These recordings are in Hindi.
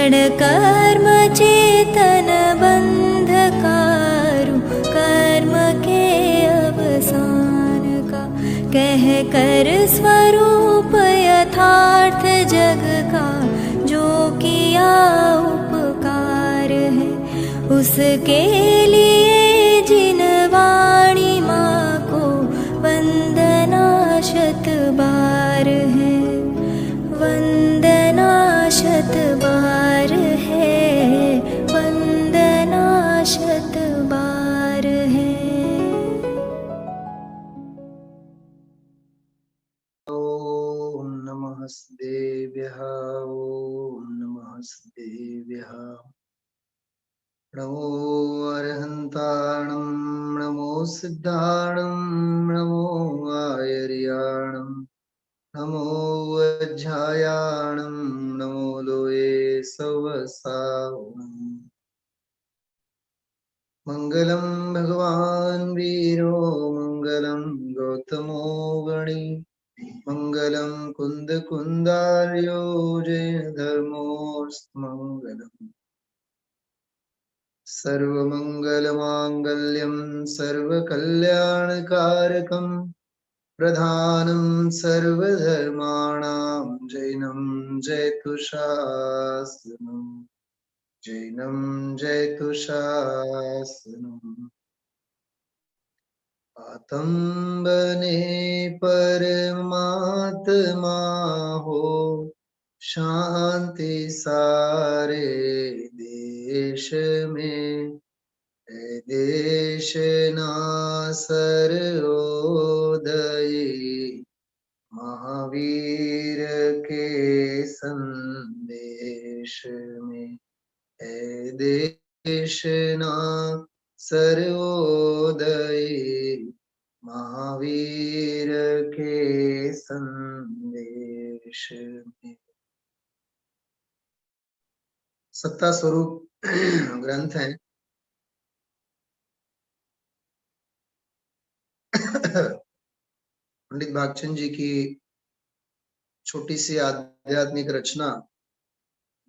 क्षण कर्म चेतन बंधकारु कर्म के अवसान का, कह कर स्वरूप यथार्थ जग का जो किया उपकार है, उसके लिए जिन वाणी माँ को वंदना शत बार है, वंदना शत बार है, वंदना शत बार है। ओम नमः देव्यः, ओम नमः देव्यः। नमो अरहन्ताणं, नमो सिद्धाणं, नमो आयर्याणं, नमो वज्झायाणं, नमो लोये सवसावणम्। मंगलम भगवान वीरो मंगलम गौतमो गणी, मंगलम कुंद कुंदार्यो जय धर्मोऽस्तमंगलम्। सर्वमंगलमांगल्यं सर्वकल्याणकारकं, प्रधानं सर्वधर्माणां जैनं जयतुशासनम्, जैनं जयतुशासनम्। आतंबने परमात्मा हो, शांति सारे देश में, देश ना सर्वोदयी, महावीर के संदेश में, देश ना सर्वोदयी, महावीर के संदेश में। सत्ता स्वरूप ग्रंथ है। पंडित भागचंद जी की छोटी सी आध्यात्मिक रचना,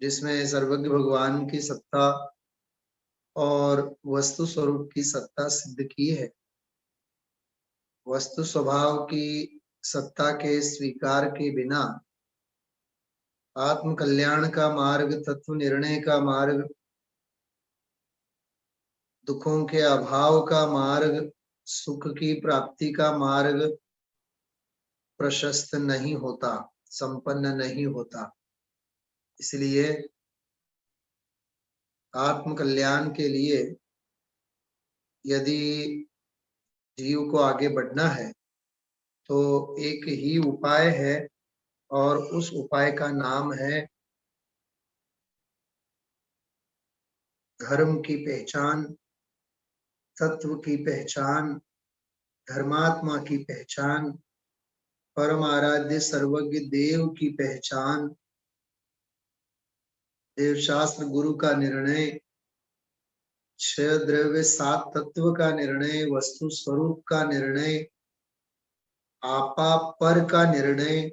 जिसमें सर्वज्ञ भगवान की सत्ता और वस्तु स्वरूप की सत्ता सिद्ध की है। वस्तु स्वभाव की सत्ता के स्वीकार के बिना आत्म कल्याण का मार्ग, तत्व निर्णय का मार्ग, दुखों के अभाव का मार्ग, सुख की प्राप्ति का मार्ग प्रशस्त नहीं होता, संपन्न नहीं होता। इसलिए आत्म कल्याण के लिए यदि जीव को आगे बढ़ना है तो एक ही उपाय है, और उस उपाय का नाम है धर्म की पहचान, तत्व की पहचान, धर्मात्मा की पहचान, परम आराध्य सर्वज्ञ देव की पहचान, देव शास्त्र गुरु का निर्णय, छह द्रव्य सात तत्व का निर्णय, वस्तु स्वरूप का निर्णय, आपा पर का निर्णय,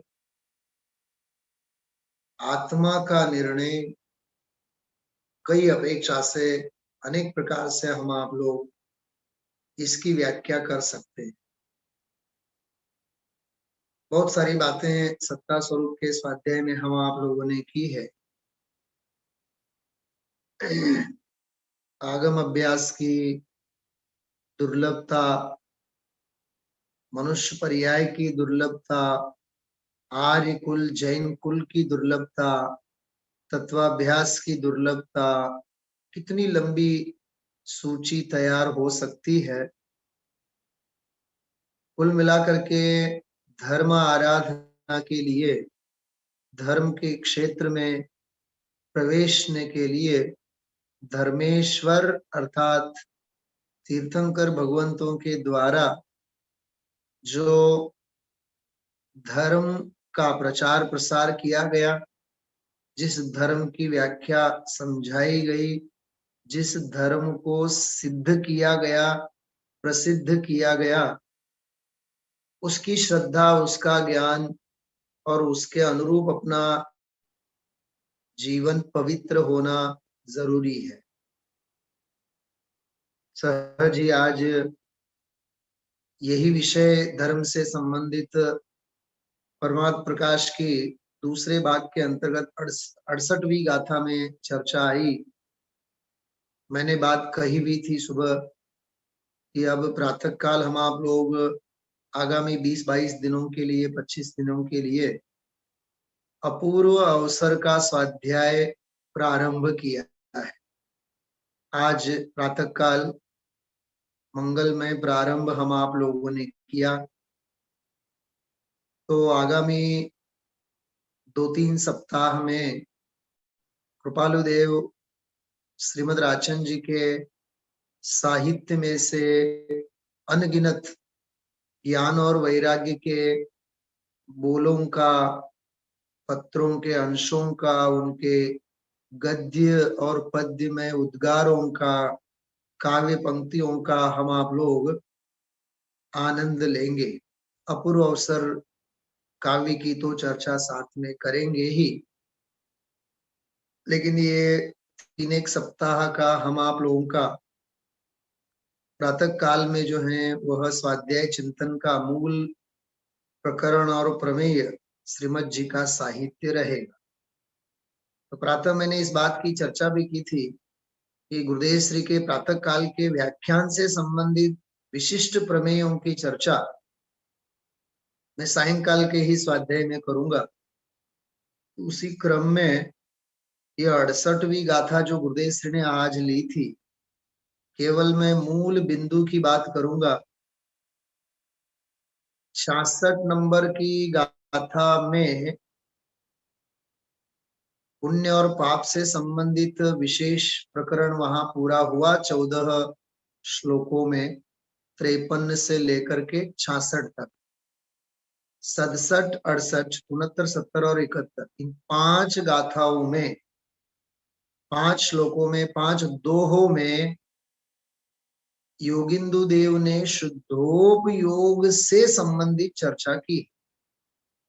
आत्मा का निर्णय, कई अपेक्षा से अनेक प्रकार से हम आप लोग इसकी व्याख्या कर सकते हैं। बहुत सारी बातें सत्ता स्वरूप के स्वाध्याय में हम आप लोगों ने की है। आगम अभ्यास की दुर्लभता, मनुष्य पर्याय की दुर्लभता, आर्य कुल जैन कुल की दुर्लभता, तत्वाभ्यास की दुर्लभता, कितनी लंबी सूची तैयार हो सकती है। कुल मिलाकर के धर्म आराधना के लिए, धर्म के क्षेत्र में प्रवेशने के लिए धर्मेश्वर अर्थात तीर्थंकर भगवंतों के द्वारा जो धर्म का प्रचार प्रसार किया गया, जिस धर्म की व्याख्या समझाई गई, जिस धर्म को सिद्ध किया गया, प्रसिद्ध किया गया, उसकी श्रद्धा, उसका ज्ञान और उसके अनुरूप अपना जीवन पवित्र होना जरूरी है। सहज ही आज यही विषय धर्म से संबंधित परमात्म प्रकाश की दूसरे भाग के अंतर्गत 68वीं गाथा में चर्चा आई। मैंने बात कही भी थी सुबह कि अब प्रातः काल हम आप लोग आगामी 20-22 दिनों के लिए, 25 दिनों के लिए अपूर्व अवसर का स्वाध्याय प्रारंभ किया है। आज प्रातः काल मंगलमय प्रारंभ हम आप लोगों ने किया, तो आगामी 2-3 सप्ताह में कृपालु देव श्रीमद् राजचंद्र जी के साहित्य में से अनगिनत ज्ञान और वैराग्य के बोलों का, पत्रों के अंशों का, उनके गद्य और पद्य में उद्गारों का, काव्य पंक्तियों का हम आप लोग आनंद लेंगे। अपूर्व अवसर काव्य की तो चर्चा साथ में करेंगे ही, लेकिन ये 3 सप्ताह का हम आप लोगों का प्रातः काल में जो है वह स्वाध्याय चिंतन का मूल प्रकरण और प्रमेय श्रीमद् जी का साहित्य रहेगा। तो प्रातः मैंने इस बात की चर्चा भी की थी कि गुरुदेव श्री के प्रातः काल के व्याख्यान से संबंधित विशिष्ट प्रमेयों की चर्चा मैं सायंकाल के ही स्वाध्याय में करूंगा। उसी क्रम में यह 68वीं गाथा जो गुरुदेव श्री ने आज ली थी, केवल मैं मूल बिंदु की बात करूंगा। 66 नंबर की गाथा में पुण्य और पाप से संबंधित विशेष प्रकरण वहां पूरा हुआ 14 श्लोकों में, 53 से लेकर के 66 तक। 67, 68, 69, 70 और 71 इन 5 गाथाओं में, 5 श्लोकों में, 5 दोहों में योगिंदु देव ने शुद्धोपयोग से संबंधित चर्चा की।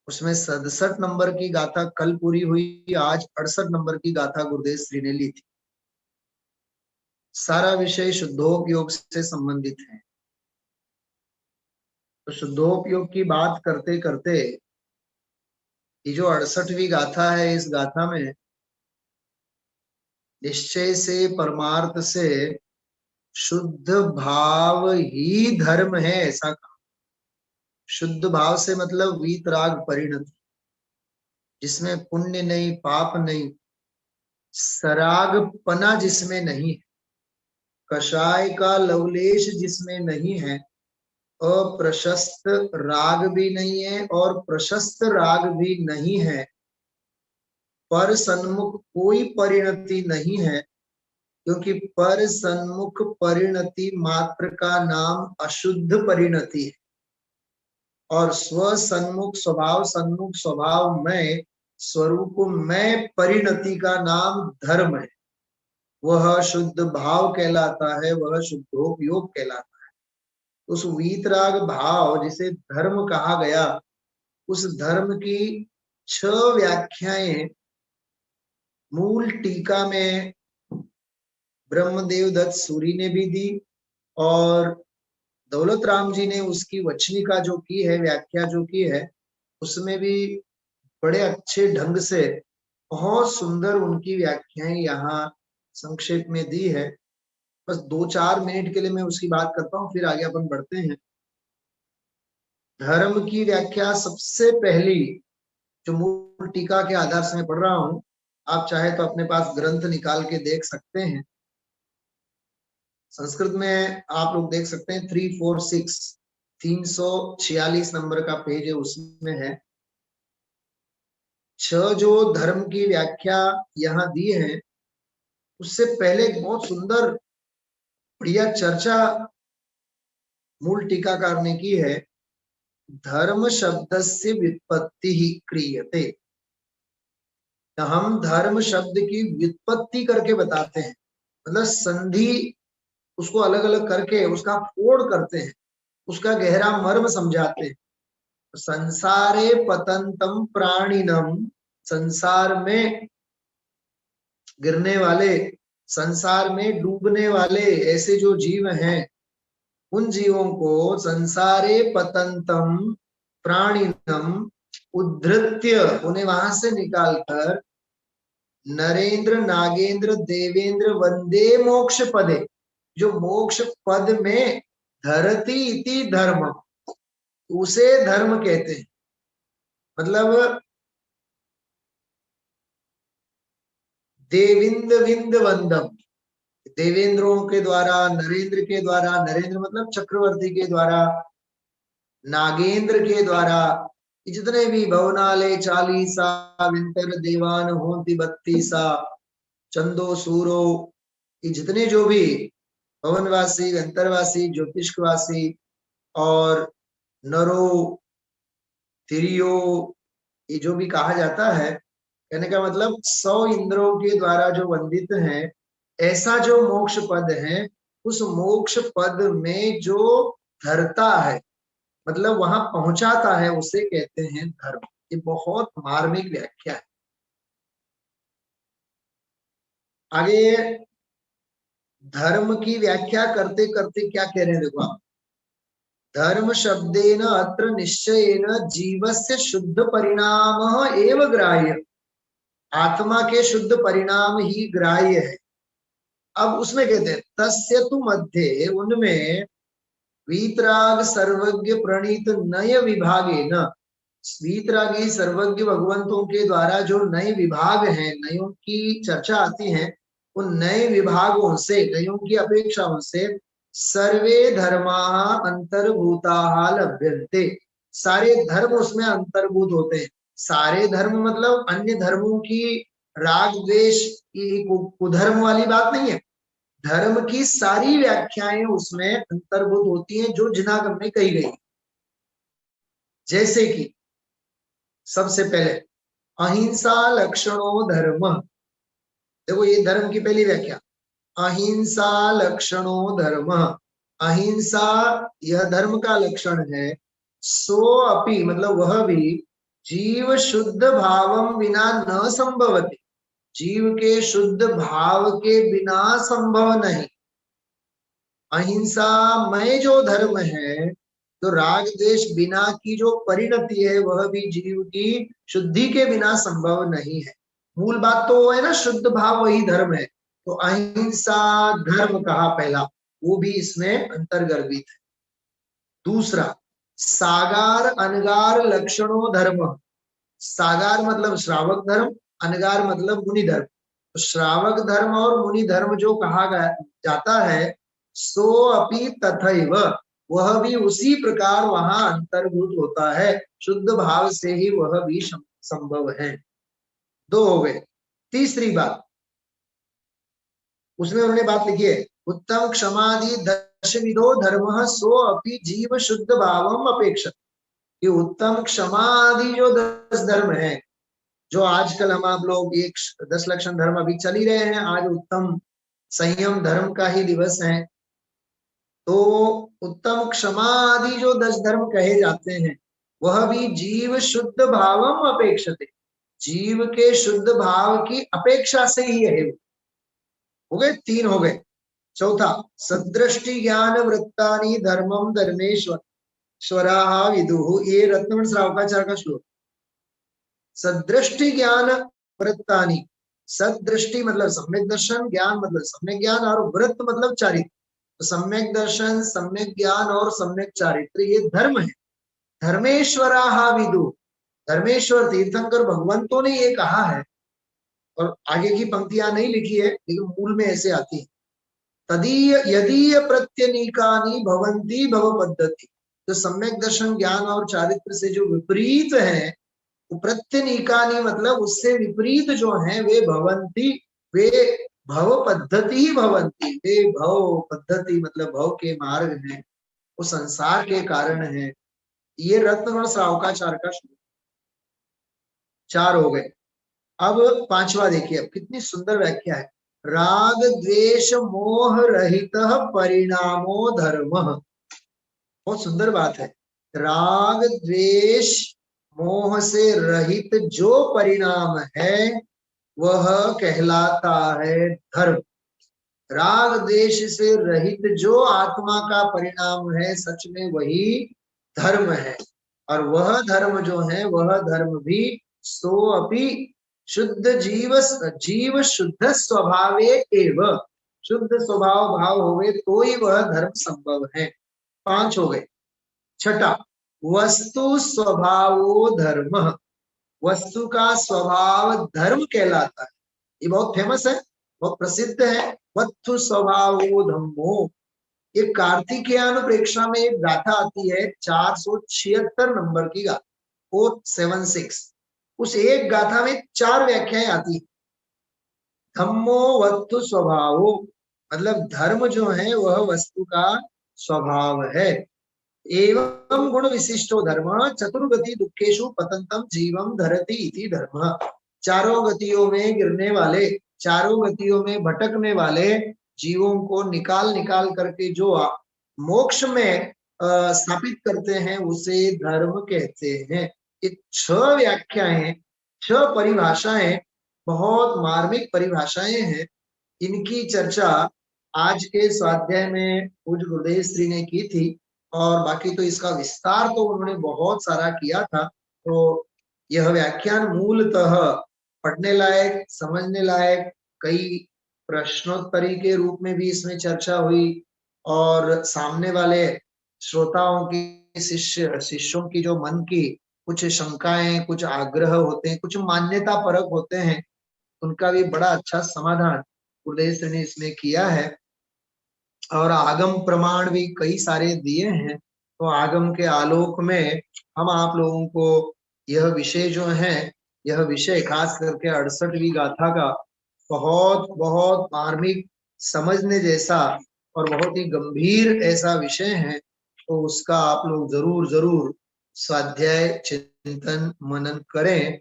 उसमें 67 नंबर की गाथा कल पूरी हुई, आज 68 नंबर की गाथा गुरुदेव श्री ने ली थी। सारा विषय शुद्धोपयोग से संबंधित है। तो शुद्धोपयोग की बात करते करते ये जो 68वीं गाथा है, इस गाथा में निश्चय से, परमार्थ से शुद्ध भाव ही धर्म है, ऐसा कहा। शुद्ध भाव से मतलब वीतराग परिणति, जिसमें पुण्य नहीं, पाप नहीं, सरागपना जिसमें नहीं है, कषाय का लवलेश जिसमें नहीं है, अप्रशस्त राग भी नहीं है और प्रशस्त राग भी नहीं है, पर सन्मुख कोई परिणति नहीं है, क्योंकि पर सन्मुख परिणति मात्र का नाम अशुद्ध परिणति है, और स्व सन्मुख स्वभाव में स्वरूप में परिणति का नाम धर्म है। वह शुद्ध भाव कहलाता है, वह शुद्धोपयोग कहलाता है। उस वीतराग भाव जिसे धर्म कहा गया, उस धर्म की 6 व्याख्याएं मूल टीका में ब्रह्मदेव दत्त सूरी ने भी दी, और दौलत राम जी ने उसकी वचनिका जो की है, व्याख्या जो की है, उसमें भी बड़े अच्छे ढंग से बहुत सुंदर उनकी व्याख्याएं यहाँ संक्षेप में दी है। बस 2-4 मिनट के लिए मैं उसकी बात करता हूँ, फिर आगे अपन बढ़ते हैं। धर्म की व्याख्या सबसे पहली जो मूल टीका के आधार से मैं पढ़ रहा हूँ, आप चाहे तो अपने पास ग्रंथ निकाल के देख सकते हैं। संस्कृत में आप लोग देख सकते हैं 346, 346 नंबर का पेज है, उसमें है 6 जो धर्म की व्याख्या यहाँ दी है। उससे पहले एक बहुत सुंदर बढ़िया चर्चा मूल टीकाकार ने की है। धर्म शब्द से व्युत्पत्ति ही क्रियते, हम धर्म शब्द की व्युत्पत्ति करके बताते हैं, मतलब संधि उसको अलग अलग करके उसका फोड़ करते हैं, उसका गहरा मर्म समझाते हैं। संसारे पतंतम प्राणिनम, संसार में गिरने वाले, संसार में डूबने वाले ऐसे जो जीव हैं, उन जीवों को संसारे पतंतम प्राणिनम उद्धृत्य, उन्हें वहां से निकालकर नरेंद्र नागेंद्र देवेंद्र वंदे मोक्ष पदे, जो मोक्ष पद में धरती इति धर्म, उसे धर्म कहते हैं। मतलब देविंद विंद वंदम, देवेंद्रों के द्वारा, नरेंद्र के द्वारा, नरेंद्र मतलब चक्रवर्ती के द्वारा, नागेंद्र के द्वारा, जितने भी भवनाले चालीसा विंतर देवान होती बत्तीसा चंदो सूरो, ये जितने जो भी भवनवासी, अंतरवासी, ज्योतिषवासी और नरो तिरियो, ये जो भी कहा जाता है, कहने का मतलब 100 इंद्रों के द्वारा जो वंदित हैं, ऐसा जो मोक्ष पद है, उस मोक्ष पद में जो धरता है, मतलब वहां पहुंचाता है, उसे कहते हैं धर्म। ये बहुत मार्मिक व्याख्या है। आगे धर्म की व्याख्या करते करते क्या कह रहे हैं, देखो आप, धर्म शब्देन अत्र निश्चयेन जीवस्य शुद्ध परिणाम एव ग्राह्य, आत्मा के शुद्ध परिणाम ही ग्राह्य है। अब उसमें कहते हैं तस्य तु मध्ये, उनमें वीतराग सर्वज्ञ प्रणीत नय विभागे न, वीतरागी सर्वज्ञ भगवंतों के द्वारा जो नए विभाग हैं, नयों की चर्चा आती है, उन नए विभागों से, नयों की अपेक्षाओं से सर्वे धर्मा अंतर्भूता लभ्यन्ते, सारे धर्म उसमें अंतर्भूत होते हैं। सारे धर्म मतलब अन्य धर्मों की राग द्वेष की कुधर्म वाली बात नहीं है, धर्म की सारी व्याख्याएं उसमें अंतर्भूत होती हैं जो जिनागम में कही गई। जैसे कि सबसे पहले अहिंसा लक्षणों धर्म, देखो ये धर्म की पहली व्याख्या, अहिंसा लक्षणों धर्म, अहिंसा यह धर्म का लक्षण है। सो अपि मतलब वह भी जीव शुद्ध भावम विना न संभवति, जीव के शुद्ध भाव के बिना संभव नहीं। अहिंसा में जो धर्म है, तो राग द्वेष बिना की जो परिणति है, वह भी जीव की शुद्धि के बिना संभव नहीं है। मूल बात तो वो है ना, शुद्ध भाव वही धर्म है। तो अहिंसा धर्म कहा पहला, वो भी इसमें अंतर्गर्भित है। दूसरा सागार अनगार लक्षणों धर्म, सागार मतलब श्रावक धर्म, अनगार मतलब मुनि धर्म। तो श्रावक धर्म और मुनि धर्म जो कहा जाता है, सो अपि तथैव, वह भी उसी प्रकार वहां अंतर्भूत होता है, शुद्ध भाव से ही वह भी संभव है। दो हो गए। तीसरी बात उसमें उन्होंने बात लिखी है, उत्तम क्षमादि दशविधो धर्म सो अपि जीव शुद्ध भावम अपेक्षित। कि उत्तम क्षमादि जो 10 धर्म है, जो आजकल हम आप लोग 10 लक्षण धर्म अभी चल ही रहे हैं, आज उत्तम संयम धर्म का ही दिवस है। तो उत्तम क्षमादि जो 10 धर्म कहे जाते हैं, वह भी जीव शुद्ध भावम अपेक्षित, जीव के शुद्ध भाव की अपेक्षा से ही है। हो गए, 3 हो गए। चौथा सदृष्टि ज्ञान वृत्तानि धर्मम धर्मेश्वर स्वराहा विदुः, ये रत्नवण श्रावकाचार्य का श्लोक। सदृष्टि ज्ञान वृत्तानि, सदृष्टि मतलब सम्यक दर्शन, ज्ञान मतलब सम्यक ज्ञान, और वृत्त मतलब चारित्र। तो सम्यक दर्शन, सम्यक ज्ञान और सम्यक चारित्र ये धर्म है। धर्मेश्वराहा विदुः, धर्मेश्वर तीर्थंकर भगवंतों ने ये कहा है, और आगे की पंक्तियां नहीं लिखी है लेकिन मूल में ऐसे आती है। तदीय यदीय प्रत्यनीकानि भवन्ति भव पद्धति, तो सम्यक दर्शन ज्ञान और चारित्र से जो विपरीत है, वो प्रत्यनीकानि मतलब उससे विपरीत जो है, वे भवन्ति, वे भव पद्धति ही भवन्ति, वे भव पद्धति मतलब भव के मार्ग है, वो संसार के कारण है। ये रत्नवण श्रावकाचार्य का श्लोक। 4 हो गए। अब 5वां देखिए, अब कितनी सुंदर व्याख्या है। राग द्वेष मोह रहित परिणामो धर्म, बहुत सुंदर बात है। राग द्वेष मोह से रहित जो परिणाम है, वह कहलाता है धर्म। राग द्वेष से रहित जो आत्मा का परिणाम है, सच में वही धर्म है। और वह धर्म जो है, वह धर्म भी सो अपि शुद्ध जीव शुद्ध स्वभावे एव, शुद्ध स्वभाव भाव होवे तो ही वह धर्म संभव है। 5 हो गए। छठा, वस्तु स्वभावो धर्म, वस्तु का स्वभाव धर्म कहलाता है। ये बहुत फेमस है, बहुत प्रसिद्ध है। वस्तु स्वभावो धम्मो, ये कार्तिकेयान प्रेक्षा में एक गाथा आती है, 476 नंबर की गाथा, 476। उस एक गाथा में 4 व्याख्याएं आती है। धम्मो वस्तु स्वभावो, मतलब धर्म जो है वह वस्तु का स्वभाव है। एवं गुण विशिष्टो धर्म चतुर्गति दुखेशु पतंतम जीवम धरति इति धर्म, चारों गतियों में गिरने वाले, चारों गतियों में भटकने वाले जीवों को निकाल निकाल करके जो मोक्ष में स्थापित करते हैं उसे धर्म कहते हैं। ये 6 व्याख्याएं, 6 परिभाषाएं, बहुत मार्मिक परिभाषाएं हैं। इनकी चर्चा आज के स्वाध्याय में पूज्य गुरुदेव श्री ने की थी, और बाकी तो इसका विस्तार तो उन्होंने बहुत सारा किया था। तो यह व्याख्यान मूलतः पढ़ने लायक, समझने लायक, कई प्रश्नोत्तरी के रूप में भी इसमें चर्चा हुई, और सामने वाले श्रोताओं की, शिष्यों की जो मन की कुछ शंकाएं, कुछ आग्रह होते हैं, कुछ मान्यता परक होते हैं, उनका भी बड़ा अच्छा समाधान गुरुदेव ने इसमें किया है। और आगम प्रमाण भी कई सारे दिए हैं। तो आगम के आलोक में हम आप लोगों को यह विषय जो है, यह विषय खास करके 68वीं गाथा का बहुत बहुत मार्मिक, समझने जैसा और बहुत ही गंभीर ऐसा विषय है। तो उसका आप लोग जरूर जरूर स्वाध्याय, चिंतन, मनन करें।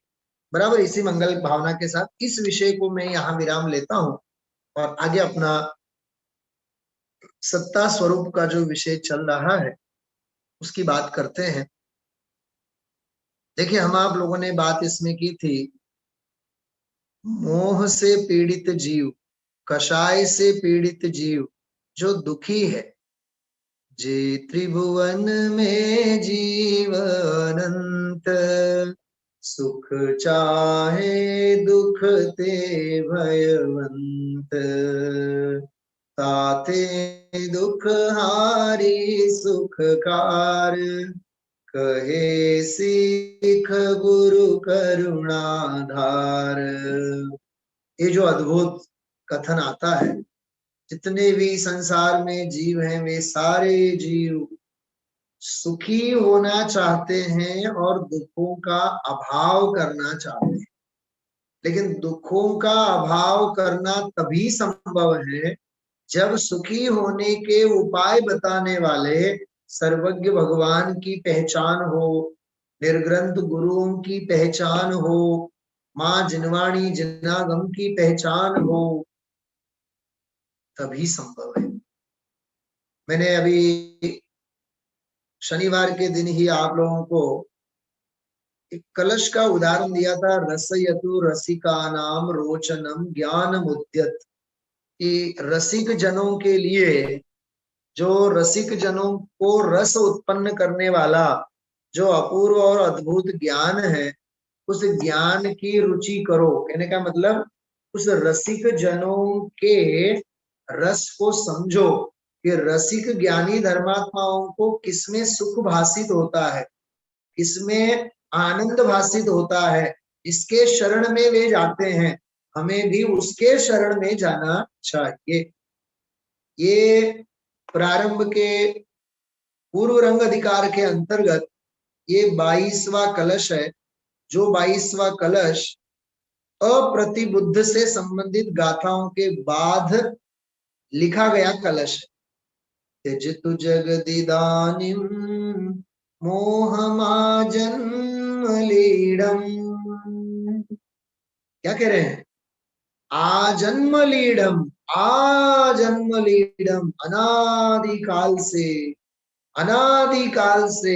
बराबर इसी मंगल भावना के साथ इस विषय को मैं यहाँ विराम लेता हूँ, और आगे अपना सत्ता स्वरूप का जो विषय चल रहा है उसकी बात करते हैं। देखिए, हम आप लोगों ने बात इसमें की थी, मोह से पीड़ित जीव, कषाय से पीड़ित जीव जो दुखी है, जे त्रिभुवन में जीव अनंत, सुख चाहे दुख ते भयवंत, ताते दुख हारी सुखकार, कहे सिख गुरु करुणाधार। ये जो अद्भुत कथन आता है, जितने भी संसार में जीव हैं वे सारे जीव सुखी होना चाहते हैं और दुखों का अभाव करना चाहते हैं। लेकिन दुखों का अभाव करना तभी संभव है जब सुखी होने के उपाय बताने वाले सर्वज्ञ भगवान की पहचान हो, निर्ग्रंथ गुरुओं की पहचान हो, माँ जिनवाणी जिनागम की पहचान हो, तभी संभव है। मैंने अभी शनिवार के दिन ही आप लोगों को एक कलश का उदाहरण दिया था, रसयतु रसिका नाम रोचनम ज्ञान मुद्यत, कि रसिक जनों के लिए, जो रसिक जनों को रस उत्पन्न करने वाला जो अपूर्व और अद्भुत ज्ञान है, उस ज्ञान की रुचि करो। कहने का मतलब उस रसिक जनों के रस को समझो कि रसिक ज्ञानी धर्मात्माओं को किसमें सुख भासित होता है, किसमें आनंद भासित होता है, इसके शरण में वे जाते हैं। हमें भी उसके शरण में जाना चाहिए। ये प्रारंभ के पूर्व रंग अधिकार के अंतर्गत ये 22वां कलश है, जो 22वां कलश अप्रतिबुद्ध से संबंधित गाथाओं के बाद लिखा गया कलश है। त्यजतु जगदिदानीं मोहमाजन्मलीडम, क्या कह रहे हैं? आजन्मलीडम, आजन्मलीडम, अनादिकाल से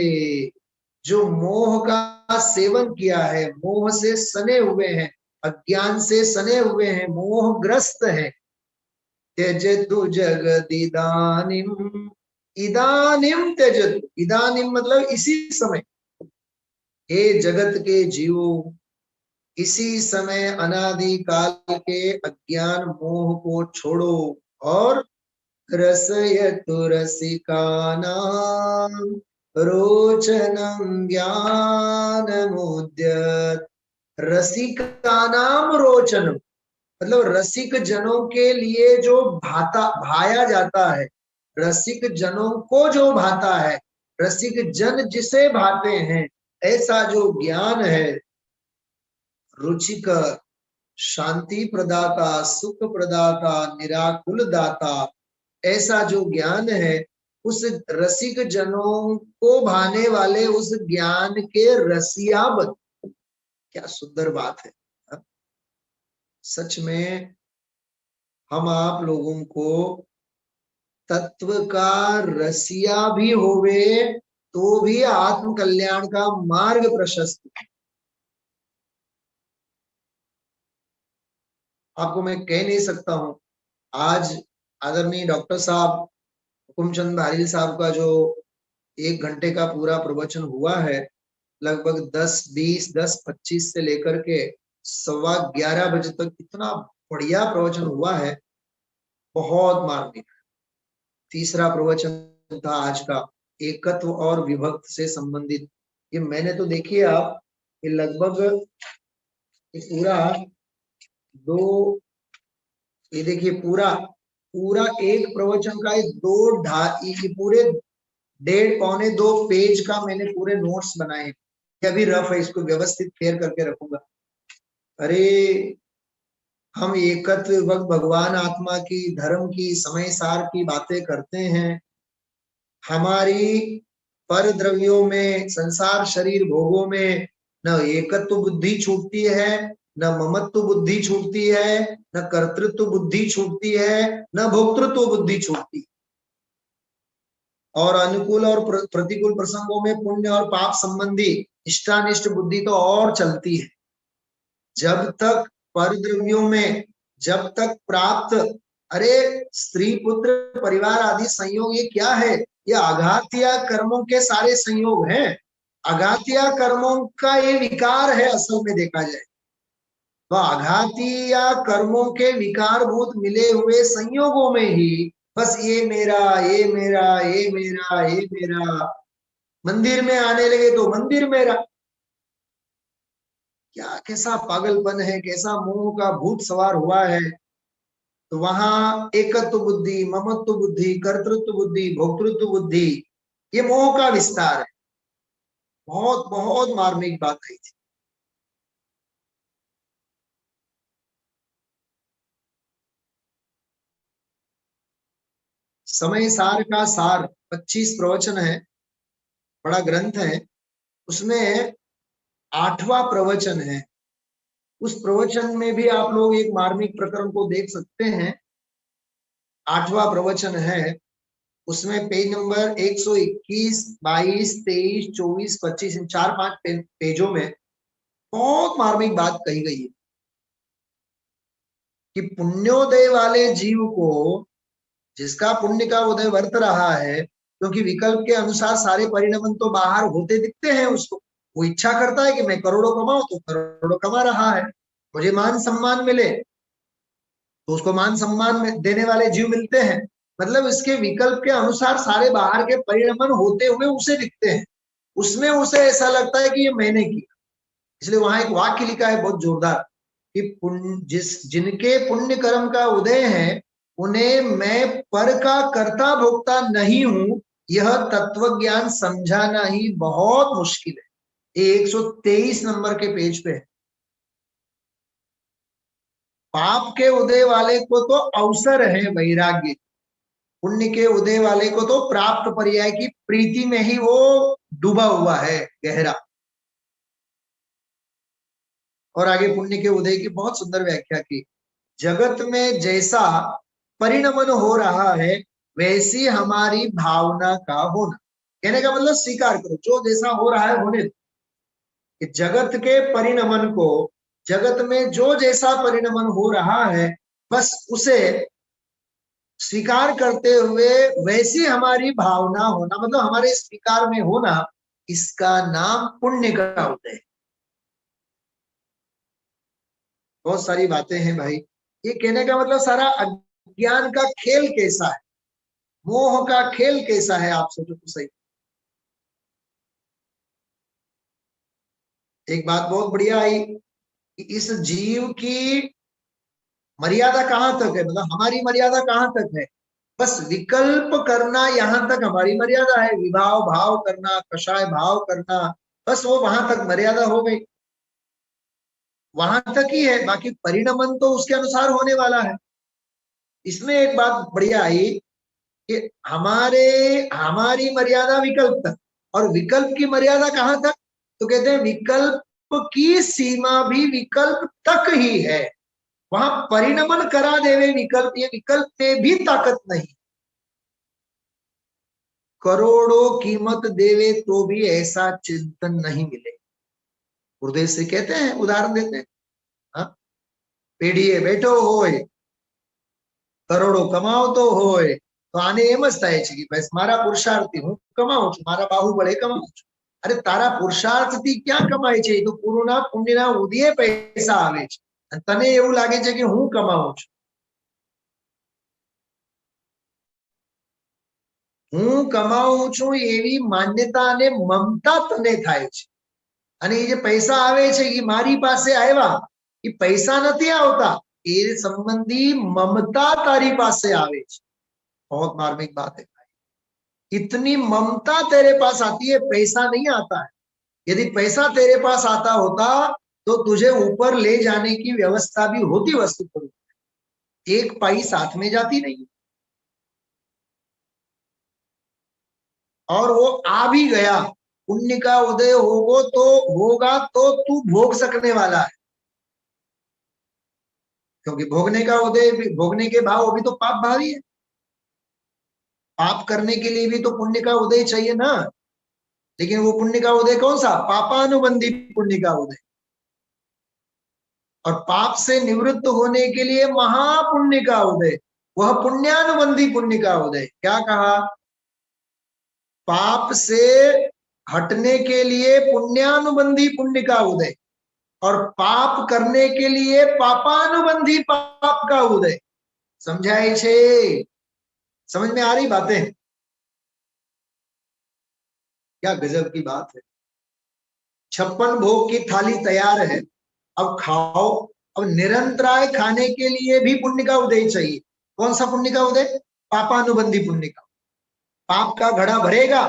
जो मोह का सेवन किया है, मोह से सने हुए हैं, अज्ञान से सने हुए हैं, मोहग्रस्त हैं। त्यजतु जगदिदानीम, इदानीम त्यजतु, इदानीम मतलब इसी समय, हे जगत के जीवो, इसी समय अनादि काल के अज्ञान मोह को छोड़ो और रसयतु रसिकानां रोचनं ज्ञानमुद्यत। रसिकानाम रोचनम मतलब रसिक जनों के लिए जो भाया जाता है, रसिक जनों को जो भाता है, रसिक जन जिसे भाते हैं, ऐसा जो ज्ञान है, रुचिकर, शांति प्रदाता, सुख प्रदाता, निराकुल दाता, ऐसा जो ज्ञान है, उस रसिक जनों को भाने वाले उस ज्ञान के रसिया बन। क्या सुंदर बात है। सच में हम आप लोगों को तत्व का रसिया भी होवे तो भी आत्म कल्याण का मार्ग प्रशस्त है। आपको मैं कह नहीं सकता हूं, आज आदरणीय डॉक्टर साहब हुकुमचंद भारील साहब का जो 1 घंटे का पूरा प्रवचन हुआ है, लगभग 10:20, 10:25 से लेकर के 11:15 बजे तक इतना बढ़िया प्रवचन हुआ है, बहुत मार्मिक। तीसरा प्रवचन था आज का एकत्व और विभक्त से संबंधित। ये मैंने तो देखिए आप, ये लगभग पूरा ये देखिए पूरा एक प्रवचन का पूरे 1.5-2 पेज का मैंने पूरे नोट्स बनाए। अभी रफ है, इसको व्यवस्थित फेयर करके रखूंगा। अरे हम एकत्व विभक्त भगवान आत्मा की, धर्म की, समय सार की बातें करते हैं, हमारी पर द्रव्यों में, संसार शरीर भोगों में न एकत्व बुद्धि छूटती है, न ममत्व बुद्धि छूटती है, न कर्तृत्व बुद्धि छूटती है, न भोक्तृत्व बुद्धि छूटती है। और अनुकूल और प्रतिकूल प्रसंगों में पुण्य और पाप संबंधी इष्टानिष्ट बुद्धि तो और चलती है। जब तक पर द्रव्यों में, जब तक प्राप्त, अरे स्त्री पुत्र परिवार आदि संयोग, ये क्या है? ये आघातिया कर्मों के सारे संयोग हैं। आघातिया कर्मों का ये विकार है असल में देखा जाए तो। आघातिया कर्मों के विकारभूत मिले हुए संयोगों में ही बस ये मेरा, ये मेरा, ये मेरा, ये मेरा, मंदिर में आने लगे तो मंदिर मेरा। क्या कैसा पागलपन है, कैसा मोह का भूत सवार हुआ है। तो वहां एकत्व बुद्धि, ममत्व बुद्धि, कर्तृत्व बुद्धि, भोक्तृत्व बुद्धि, ये मोह का विस्तार है। बहुत बहुत मार्मिक बात कही थी। समय सार का सार 25 प्रवचन है, बड़ा ग्रंथ है। उसमें 8वां प्रवचन है। उस प्रवचन में भी आप लोग एक मार्मिक प्रकरण को देख सकते हैं। 8वां प्रवचन है, उसमें पेज नंबर 121, 22, 23, 24, 25, इन 4-5 पेजों में बहुत मार्मिक बात कही गई है कि पुण्योदय वाले जीव को, जिसका पुण्य का उदय वर्त रहा है, क्योंकि विकल्प के अनुसार सारे परिणमन तो बाहर होते दिखते हैं उसको, वो इच्छा करता है कि मैं करोड़ों कमाऊं, तो करोड़ों कमा रहा है, मुझे मान सम्मान मिले, तो उसको मान सम्मान में देने वाले जीव मिलते हैं। मतलब इसके विकल्प के अनुसार सारे बाहर के परिणमन होते हुए उसे दिखते हैं, उसमें उसे ऐसा लगता है कि ये मैंने किया। इसलिए वहां एक वाक्य लिखा है बहुत जोरदार कि जिनके पुण्य कर्म का उदय है, उन्हें मैं पर का कर्ता भोक्ता नहीं हूं, यह तत्व ज्ञान समझाना ही बहुत मुश्किल है। 123 नंबर के पेज पे है। पाप के उदय वाले को तो अवसर है वैराग्य, पुण्य के उदय वाले को तो प्राप्त पर्याय की प्रीति में ही वो डूबा हुआ है गहरा। और आगे पुण्य के उदय की बहुत सुंदर व्याख्या की। जगत में जैसा परिणमन हो रहा है, वैसी हमारी भावना का होना। कहने का मतलब स्वीकार करो, जो जैसा हो रहा है होने दो। जगत के परिणमन को जगत में जो जैसा परिणमन हो रहा है बस उसे स्वीकार करते हुए वैसी हमारी भावना होना, मतलब हमारे स्वीकार में होना, इसका नाम पुण्य का उदय है। बहुत सारी बातें हैं भाई। ये कहने का मतलब सारा अज्ञान का खेल कैसा है, मोह का खेल कैसा है, आप सोचो तो सही। एक बात बहुत बढ़िया आई कि इस जीव की मर्यादा कहां तक है, मतलब हमारी मर्यादा कहां तक है। बस विकल्प करना यहां तक हमारी मर्यादा है, विभाव भाव करना, कषाय भाव करना, बस वो वहां तक मर्यादा हो गई, वहां तक ही है। बाकी परिणमन तो उसके अनुसार होने वाला है। इसमें एक बात बढ़िया आई कि हमारी मर्यादा विकल्प तक, और विकल्प की मर्यादा कहां तक, तो कहते हैं विकल्प की सीमा भी विकल्प तक ही है, वहां परिणमन करा देवे विकल्प, ये विकल्प में भी ताकत नहीं। करोड़ों कीमत देवे तो भी ऐसा चिंतन नहीं मिले। गुरुदेव से कहते हैं, उदाहरण देते हैं, हाँ, पेढ़िए बैठो होए, करोड़ों कमाओ तो होए, तो आने एम ज થાય છે કે બસ મારા પુરુષાર્થથી હું કમાઉં છું, મારા બાહુબળે કમાઉં છું। અરે તારા પુરુષાર્થથી ક્યાં કમાય છે, તો પૂર્ણના પુણ્યના ઉદયે પૈસા આવે છે, અને તને એવું લાગે છે કે હું કમાઉં છું। હું કમાઉં છું એવી માન્યતા અને મમતા તને થાય છે, અને એ જે પૈસા આવે છે એ મારી પાસે આવ્યા, એ પૈસા નથી આવતા, એ સંબંધી મમતા તારી પાસે આવે છે। बहुत मार्मिक बात है, इतनी ममता तेरे पास आती है, पैसा नहीं आता है। यदि पैसा तेरे पास आता होता तो तुझे ऊपर ले जाने की व्यवस्था भी होती वस्तु पर, एक पाई साथ में जाती नहीं। और वो आ भी गया, पुण्य का उदय होगा तो तू भोग सकने वाला है, क्योंकि भोगने का उदय, भोगने के भाव अभी तो पाप भाव ही है। पाप करने के लिए भी तो पुण्य का उदय चाहिए ना, लेकिन वो पुण्य का उदय कौन सा, पापानुबंधी पुण्य का उदय। और पाप से निवृत्त होने के लिए महापुण्य का उदय, वह पुण्यानुबंधी पुण्य का उदय। क्या कहा, पाप से हटने के लिए पुण्यानुबंधी पुण्य का उदय, और पाप करने के लिए पापानुबंधी पाप का उदय। समझाए छे, समझ में आ रही बातें, क्या गजब की बात है। 56 भोग की थाली तैयार है, अब खाओ। अब निरंतराय खाने के लिए भी पुण्य का उदय चाहिए। कौन सा पुण्य का उदय, पापानुबंधी पुण्य का। पाप का घड़ा भरेगा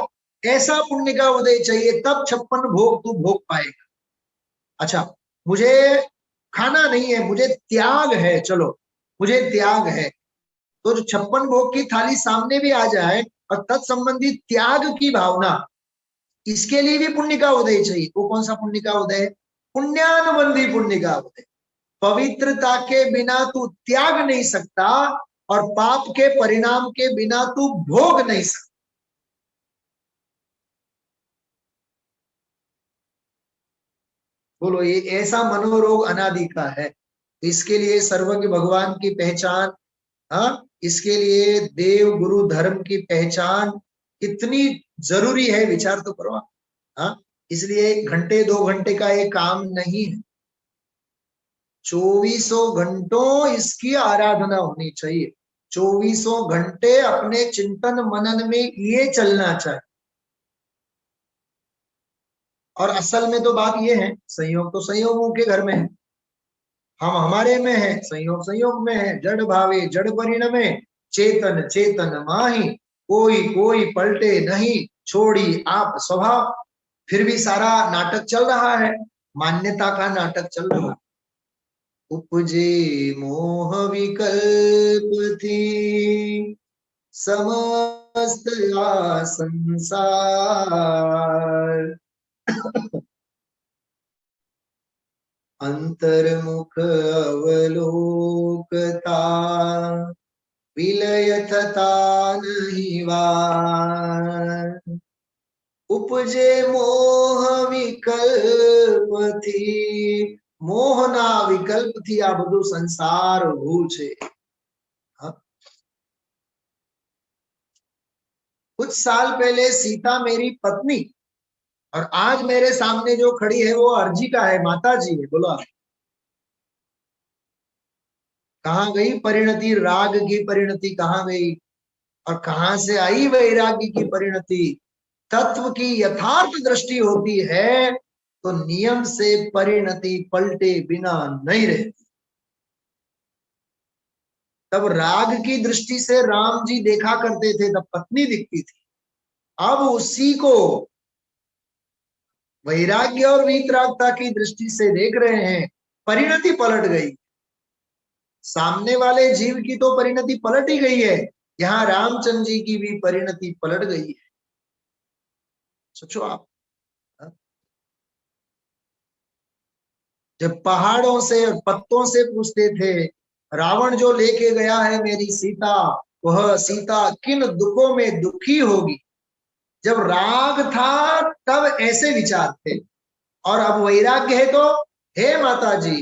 ऐसा पुण्य का उदय चाहिए, तब 56 भोग तू भोग पाएगा। अच्छा, मुझे खाना नहीं है, मुझे त्याग है, चलो मुझे त्याग है, तो जो 56 भोग की थाली सामने भी आ जाए और तत्संबंधी त्याग की भावना, इसके लिए भी पुण्य का उदय चाहिए। वो कौन सा पुण्य का उदय है, पुण्यानुबंधी पुण्य का उदय। पवित्रता के बिना तू त्याग नहीं सकता, और पाप के परिणाम के बिना तू भोग नहीं सकता। बोलो, ये ऐसा मनोरोग अनादि का है। इसके लिए सर्वज्ञ भगवान की पहचान, हाँ, इसके लिए देव गुरु धर्म की पहचान कितनी जरूरी है, विचार तो करो। हाँ, इसलिए 1 घंटे 2 घंटे का ये काम नहीं है, 24 घंटों इसकी आराधना होनी चाहिए। 24 घंटे अपने चिंतन मनन में ये चलना चाहिए। और असल में तो बात ये है, संयोग तो संयोगों के घर में है, हम हमारे में है, संयोग संयोग में है। जड़ भावे जड़ परिणमे, चेतन चेतन माही, कोई कोई पलटे नहीं, छोड़ी आप स्वभाव। फिर भी सारा नाटक चल रहा है, मान्यता का नाटक चल रहा है। उपजे मोह विकल्प थी समस्त संसार, अंतर्मुख अवलोकता, विलयतता नहीं वार। उपजे मोह विकल्प थी, મોહના વિકલ્પથી આ બધું સંસાર ઊભું છે। हाँ? कुछ साल पहले सीता मेरी पत्नी और आज मेरे सामने जो खड़ी है वो अर्जिका है, माता जी है। बोलो आप। कहाँ गई परिणति, राग की परिणति कहाँ गई और कहां से आई वैराग्य की परिणति। तत्व की यथार्थ दृष्टि होती है तो नियम से परिणति पलटे बिना नहीं रहती। तब राग की दृष्टि से राम जी देखा करते थे, तब पत्नी दिखती थी। अब उसी को वैराग्य और वीतरागता की दृष्टि से देख रहे हैं, परिणति पलट गई। सामने वाले जीव की तो परिणति पलट ही गई है, यहाँ रामचंद्र जी की भी परिणति पलट गई है। सोचो आप। जब पहाड़ों से पत्तों से पूछते थे, रावण जो लेके गया है मेरी सीता, वह सीता किन दुखों में दुखी होगी। जब राग था तब ऐसे विचार थे, और अब वैराग्य है तो हे माता जी,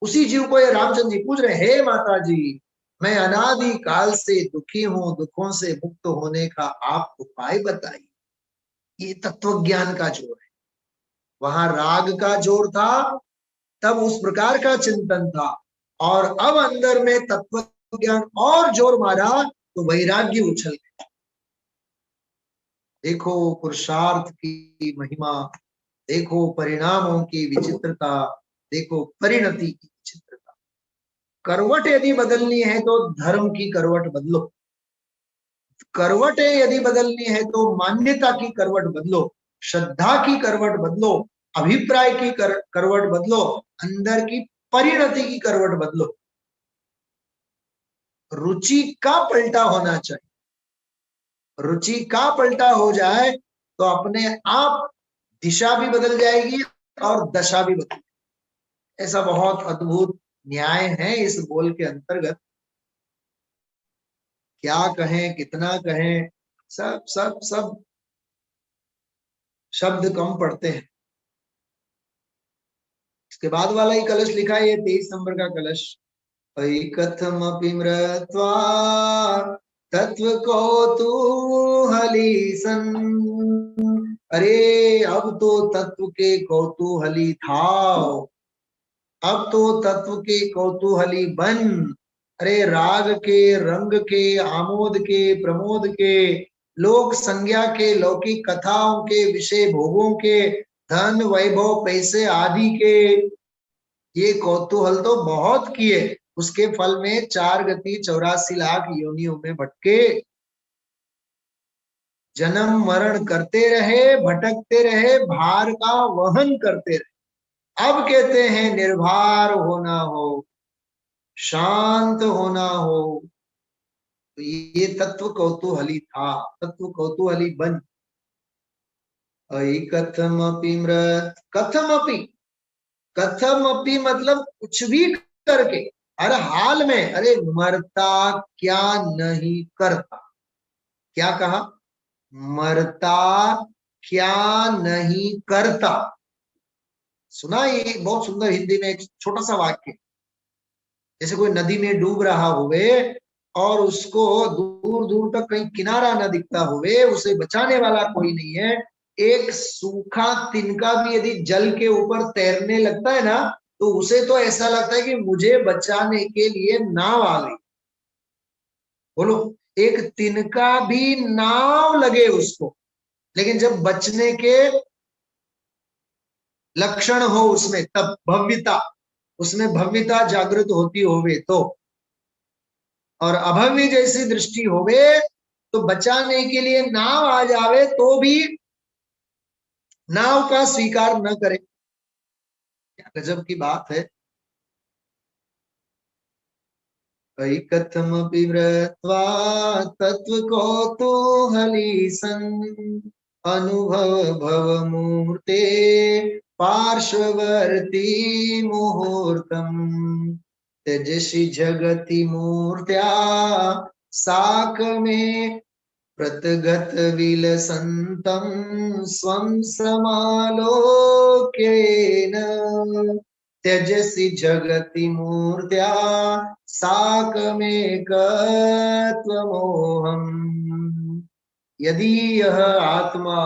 उसी जीव को ये रामचंद्र जी पूछ रहे, हे माता जी, मैं अनादि काल से दुखी हूं, दुखों से मुक्त होने का आप उपाय बताइए। ये तत्व ज्ञान का जोर है। वहां राग का जोर था, तब उस प्रकार का चिंतन था, और अब अंदर में तत्व ज्ञान और जोर मारा तो वैराग्य उछल गया। देखो पुरुषार्थ की महिमा, देखो परिणामों की विचित्रता, देखो परिणति की विचित्रता। करवट यदि बदलनी है तो धर्म की करवट बदलो, करवटें यदि बदलनी है तो मान्यता की करवट बदलो, श्रद्धा की करवट बदलो, अभिप्राय की करवट बदलो, अंदर की परिणति की करवट बदलो। रुचि का पलटा होना चाहिए। रुचि का पलटा हो जाए तो अपने आप दिशा भी बदल जाएगी और दशा भी बदल जाएगी। ऐसा बहुत अद्भुत न्याय है इस बोल के अंतर्गत। क्या कहें, कितना कहें, सब सब सब शब्द कम पड़ते हैं। इसके बाद वाला ही कलश लिखा है, ये 23 नंबर का कलश। कथमपि मृत्वा तत्व कौतूहली सन। अरे अब तो तत्व के कौतूहली था, अब तो तत्व के कौतूहली बन। अरे राग के, रंग के, आमोद के, प्रमोद के, लोक संज्ञा के, लौकिक कथाओं के, विषय भोगों के, धन वैभव पैसे आदि के, ये कौतूहल तो बहुत किए। उसके फल में 4 गति 84 लाख योनियों में भटके, जन्म मरण करते रहे, भटकते रहे, भार का वहन करते रहे। अब कहते हैं निर्भर होना हो, शांत होना हो। तो ये तत्व कौतूहली था, तत्व कौतूहली बन। कथमपि मृत, कथमपि, कथमपि मतलब कुछ भी करके, हर हाल में। अरे मरता क्या नहीं करता, क्या कहा, मरता क्या नहीं करता। सुना, ये बहुत सुंदर हिंदी में एक छोटा सा वाक्य। जैसे कोई नदी में डूब रहा हुए और उसको दूर दूर तक कहीं किनारा न दिखता हुए, उसे बचाने वाला कोई नहीं है। एक सूखा तिनका भी यदि जल के ऊपर तैरने लगता है ना, तो उसे तो ऐसा लगता है कि मुझे बचाने के लिए नाव आ गई। बोलो, एक तिनका भी नाव लगे उसको, लेकिन जब बचने के लक्षण हो उसमें, तब भव्यता, उसमें भव्यता जागृत होती होवे तो, और अभव्य जैसी दृष्टि होवे तो बचाने के लिए नाव आ जावे तो भी नाव का स्वीकार न करे। क्या गजब की बात है। कथमपि मृत्वा तत्व कौतूहली सन। अनुभव भव मूर्ते पार्श्ववर्ती मुहूर्तम। तेजसी जगति मूर्त्या साक में प्रतगत विलसन्तं स्वं समालोक्येन। त्यजसि जगति मूर्त्या साकमेकत्वमोहम्। यदि यह आत्मा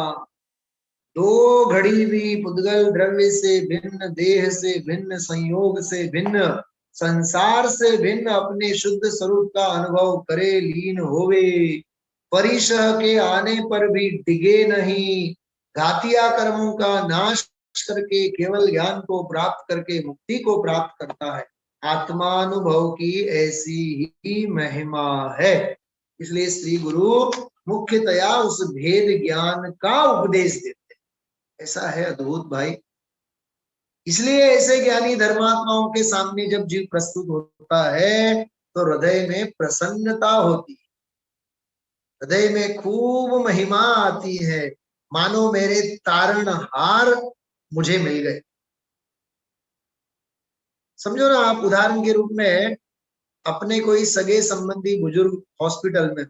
दो घड़ी भी पुद्गल द्रव्य से भिन्न, देह से भिन्न, संयोग से भिन्न, संसार से भिन्न अपने शुद्ध स्वरूप का अनुभव करे, लीन होवे, परिशह के आने पर भी डिगे नहीं, घातिया कर्मों का नाश करके केवल ज्ञान को प्राप्त करके मुक्ति को प्राप्त करता है। आत्मानुभव की ऐसी ही महिमा है। इसलिए श्री गुरु मुख्यतया उस भेद ज्ञान का उपदेश देते। ऐसा है अद्भुत भाई। इसलिए ऐसे ज्ञानी धर्मात्माओं के सामने जब जीव प्रस्तुत होता है तो हृदय में प्रसन्नता होती है, हृदय में खूब महिमा आती है, मानो मेरे तारणहार मुझे मिल गए। समझो ना, आप उदाहरण के रूप में अपने कोई सगे संबंधी बुजुर्ग हॉस्पिटल में,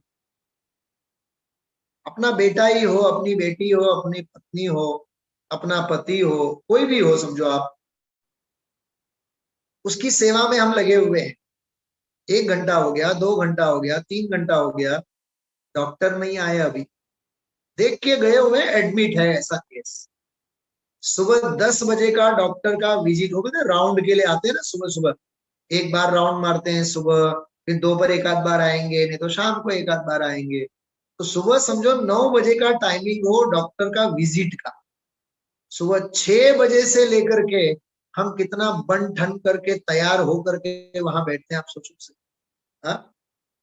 अपना बेटा ही हो, अपनी बेटी हो, अपनी पत्नी हो, अपना पति हो, कोई भी हो, समझो आप, उसकी सेवा में हम लगे हुए हैं। 1 घंटा हो गया, 2 घंटा हो गया, 3 घंटा हो गया, डॉक्टर नहीं आया, अभी देख के गए हुए, एडमिट है, ऐसा केस। सुबह 10 बजे का डॉक्टर का विजिट हो गया, राउंड के लिए आते हैं ना, सुबह सुबह एक बार राउंड मारते हैं सुबह, फिर दोपहर एक आध बार आएंगे, नहीं तो शाम को एक आध बार आएंगे। तो सुबह समझो 9 बजे का टाइमिंग हो डॉक्टर का विजिट का, सुबह 6 बजे से लेकर के हम कितना बन ठन करके तैयार हो करके वहां बैठते हैं, आप सोचो से।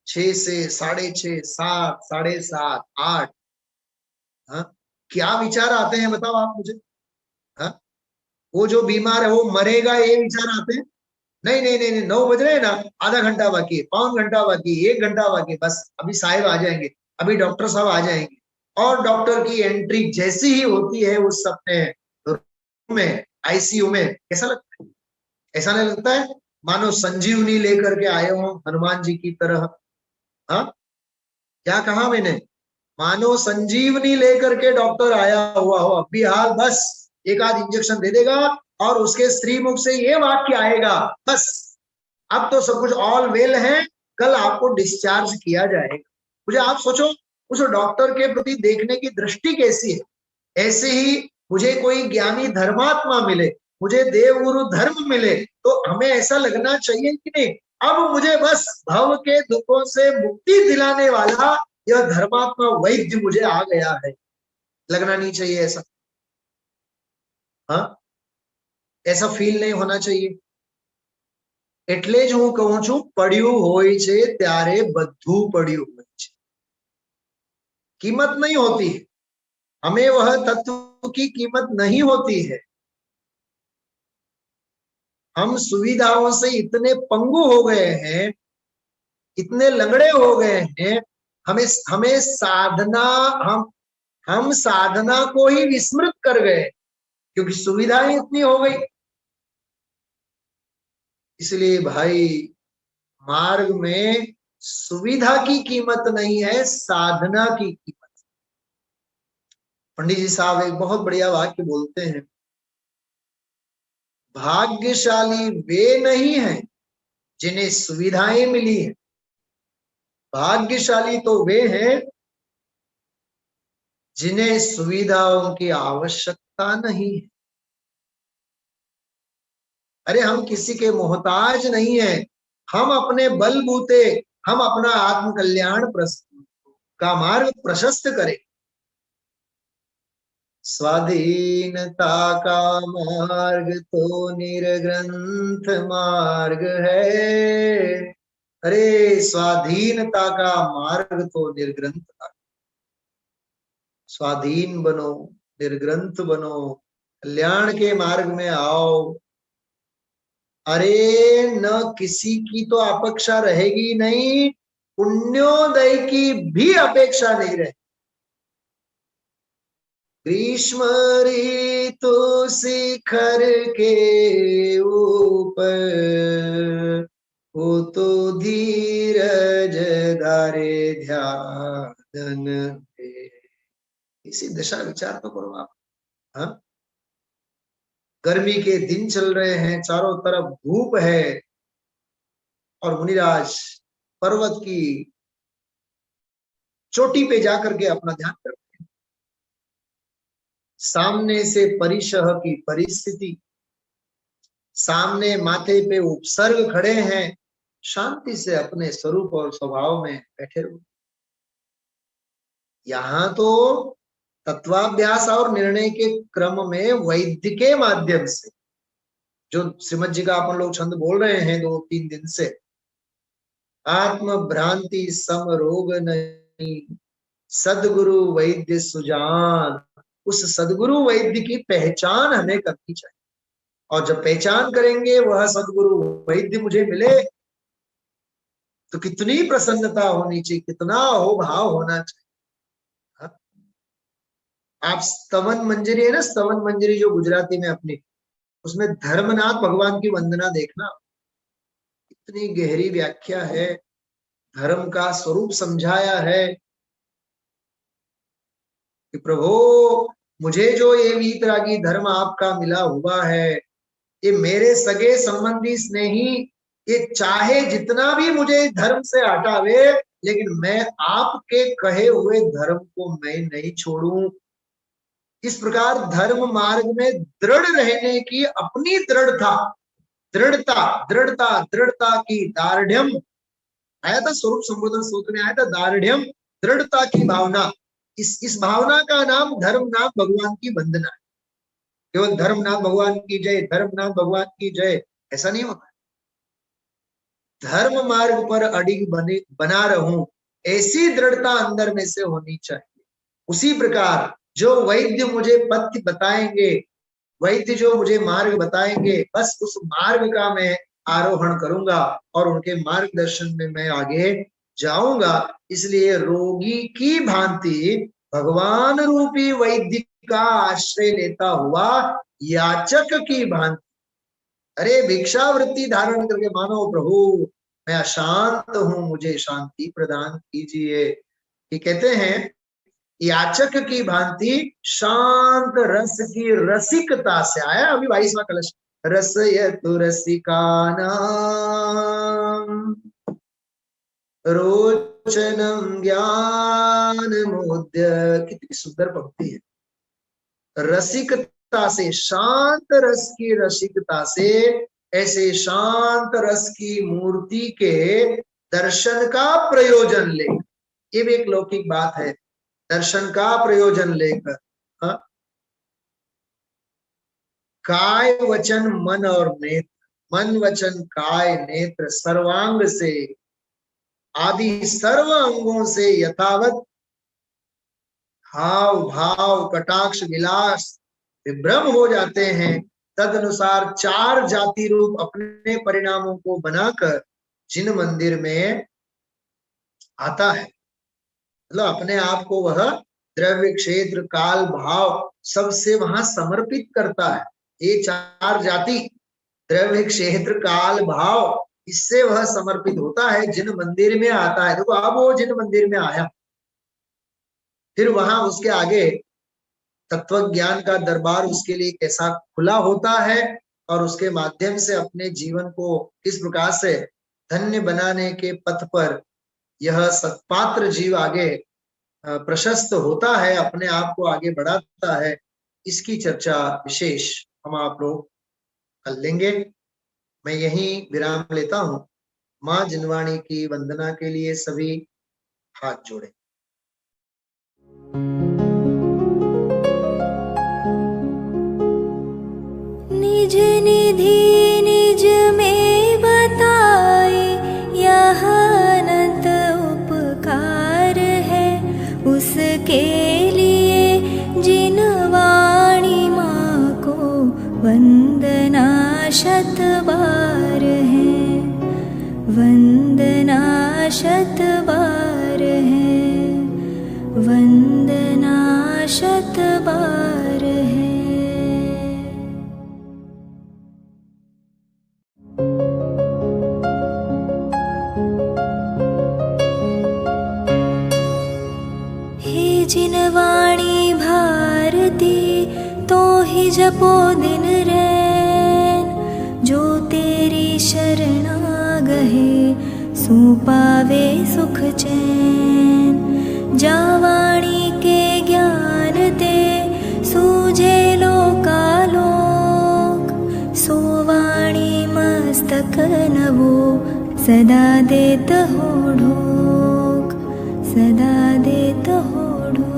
6 से 6:30, 7, 7:30, 8, क्या विचार आते हैं बताओ आप मुझे। वो जो बीमार है वो मरेगा, ये विचार आते हैं? नहीं नहीं नहीं, 9 बज रहे हैं ना, आधा घंटा बाकी है, पौन घंटा बाकी है, 1 घंटा बाकी है, बस अभी साहब आ जाएंगे, अभी डॉक्टर साहब आ जाएंगे। और डॉक्टर की एंट्री जैसी ही होती है उस अपने रूम में, आईसीयू में, कैसा लगता है? ऐसा नहीं लगता है मानो संजीवनी लेकर के आए हो हनुमान जी की तरह? हाँ, क्या कहा मैंने? मानो संजीवनी लेकर के डॉक्टर आया हुआ हो। अब भी हाल बस एक आध इंजेक्शन दे देगा और उसके श्रीमुख से ये वाक्य आएगा, बस अब तो सब कुछ ऑल वेल है, कल आपको डिस्चार्ज किया जाएगा। मुझे आप सोचो उस डॉक्टर के प्रति देखने की दृष्टि कैसी है। ऐसे ही मुझे कोई ज्ञानी धर्मात्मा मिले, मुझे देवगुरु धर्म मिले, तो हमें ऐसा लगना चाहिए कि नहीं, अब मुझे बस भव के दुखों से मुक्ति दिलाने वाला यह धर्मात्मा वैद्य मुझे आ गया है, लगना नहीं चाहिए ऐसा? हाँ, ऐसा फील नहीं होना चाहिए। એટલે જ હું કહું છું, પડ્યું હોય છે ત્યારે બધું પડ્યું હોય છે, कीमत नहीं होती है, हमें वह तत्व की कीमत नहीं होती है। हम सुविधाओं से इतने पंगु हो गए हैं, इतने लंगड़े हो गए हैं, हमें हमें साधना, हम साधना को ही विस्मृत कर गए क्योंकि सुविधाएं इतनी हो गई। इसलिए भाई, मार्ग में सुविधा की कीमत नहीं है, साधना की कीमत। पंडित जी साहब एक बहुत बढ़िया वाक्य बोलते हैं, भाग्यशाली वे नहीं हैं जिन्हें सुविधाएं मिली हैं, भाग्यशाली तो वे हैं जिन्हें सुविधाओं की आवश्यकता नहीं है। अरे हम किसी के मोहताज नहीं है, हम अपने बलबूते, हम अपना आत्म कल्याण का मार्ग प्रशस्त करें। स्वाधीनता का मार्ग तो निर्ग्रंथ मार्ग है। अरे स्वाधीनता का मार्ग तो निर्ग्रंथ का, स्वाधीन बनो, निर्ग्रंथ बनो, कल्याण के मार्ग में आओ। अरे न किसी की तो अपेक्षा रहेगी नहीं, पुण्योदय की भी अपेक्षा नहीं रहे। ग्रीष्म ऋतु शिखर के ऊपर वो तो धीरज धारे ध्यान दे। इसी दशा विचार तो करो आप। हाँ, गर्मी के दिन चल रहे हैं, चारों तरफ धूप है और मुनिराज पर्वत की चोटी पे जाकर के अपना ध्यान करते हैं। सामने से परिशह की परिस्थिति, सामने माथे पे उपसर्ग खड़े हैं, शांति से अपने स्वरूप और स्वभाव में बैठे रहो। यहां तो तत्वाभ्यास और निर्णय के क्रम में वैद्य के माध्यम से, जो श्रीमद जी का अपन लोग छंद बोल रहे हैं 2-3 दिन से, आत्म भ्रांति सम रोग नहीं, सदगुरु वैद्य सुजान, उस सदगुरु वैद्य की पहचान हमें करनी चाहिए। और जब पहचान करेंगे वह सदगुरु वैद्य मुझे मिले तो कितनी प्रसन्नता होनी चाहिए, कितना अहोभाव होना चाहिए। आप स्तवन मंजरी है ना, स्तवन मंजरी जो गुजराती में अपनी, उसमें धर्मनाथ भगवान की वंदना देखना, इतनी गहरी व्याख्या है, धर्म का स्वरूप समझाया है कि प्रभु मुझे जो ये वीतरागी धर्म आपका मिला हुआ है, ये मेरे सगे संबंधी स्नेही, ये चाहे जितना भी मुझे धर्म से हटावे, लेकिन मैं आपके कहे हुए धर्म को मैं नहीं छोड़ूं। इस प्रकार धर्म मार्ग में दृढ़ रहने की अपनी दृढ़ता, दृढ़ता दृढ़ता दृढ़ता की दार्ढ्यम आया था, स्वरूप संबोधन सूत्र में आया था, दार्ढ्यम दृढ़ता की भावना। इस भावना का नाम धर्मनाथ भगवान की वंदना है। केवल धर्मनाथ भगवान की जय, धर्मनाथ भगवान की जय, ऐसा नहीं होता। धर्म मार्ग पर अडिग बना रहूं, ऐसी दृढ़ता अंदर में से होनी चाहिए। उसी प्रकार जो वैद्य मुझे पथ बताएंगे, वैद्य जो मुझे मार्ग बताएंगे, बस उस मार्ग का मैं आरोहण करूंगा और उनके मार्गदर्शन में मैं आगे जाऊंगा। इसलिए रोगी की भांति भगवान रूपी वैद्य का आश्रय लेता हुआ याचक की भांति, अरे भिक्षावृत्ति धारण करके मानो प्रभु मैं अशांत हूं, मुझे शांति प्रदान कीजिए। ये कहते हैं याचक की भांति शांत रस की रसिकता से, आया अभी 22वां कलश, रसयतु रसिकानां रोचनम ज्ञान मोद्य। कितनी सुंदर पंक्ति है। रसिकता से, शांत रस की रसिकता से, ऐसे शांत रस की मूर्ति के दर्शन का प्रयोजन ले, ये भी एक लौकिक बात है, दर्शन का प्रयोजन लेकर काय वचन मन और नेत्र, मन वचन काय नेत्र सर्वांग से आदि सर्व अंगों से यथावत हाव भाव कटाक्ष विलास विभ्रम हो जाते हैं, तद अनुसार 4 जाति रूप अपने परिणामों को बनाकर जिन मंदिर में आता है, मतलब अपने आप को वह द्रव्य क्षेत्र काल भाव सबसे वहां समर्पित करता है। ये 4 जाति द्रव्य क्षेत्र काल भाव, इससे वह समर्पित होता है जिन मंदिर में आता है। देखो अब वो जिन मंदिर में आया, फिर वहां उसके आगे तत्व ज्ञान का दरबार उसके लिए कैसा खुला होता है और उसके माध्यम से अपने जीवन को किस प्रकार से धन्य बनाने के पथ पर यह सत्पात्र जीव आगे प्रशस्त होता है, अपने आप को आगे बढ़ाता है, इसकी चर्चा विशेष हम आप लोग कर लेंगे। मैं यहीं विराम लेता हूं। मां जिनवाणी की वंदना के लिए सभी हाथ जोड़े। निज निधि निज में बताए, यह अनंत उपकार है उसके लिए जिन वाणी माँ को वंदना शत बार है, वंदना शत बार है, वंदना शत बार है। हे जिनवाणी भारती तो ही वाणी जपो दिन रैन, जो तेरी शरणा गहे सो पावे सुख चैन। जा वाणी के ज्ञान ते सूझे लोकालोक, सो वाणी मस्तक नवो सदा देत हो ढोक, सदा देत हो ढोक।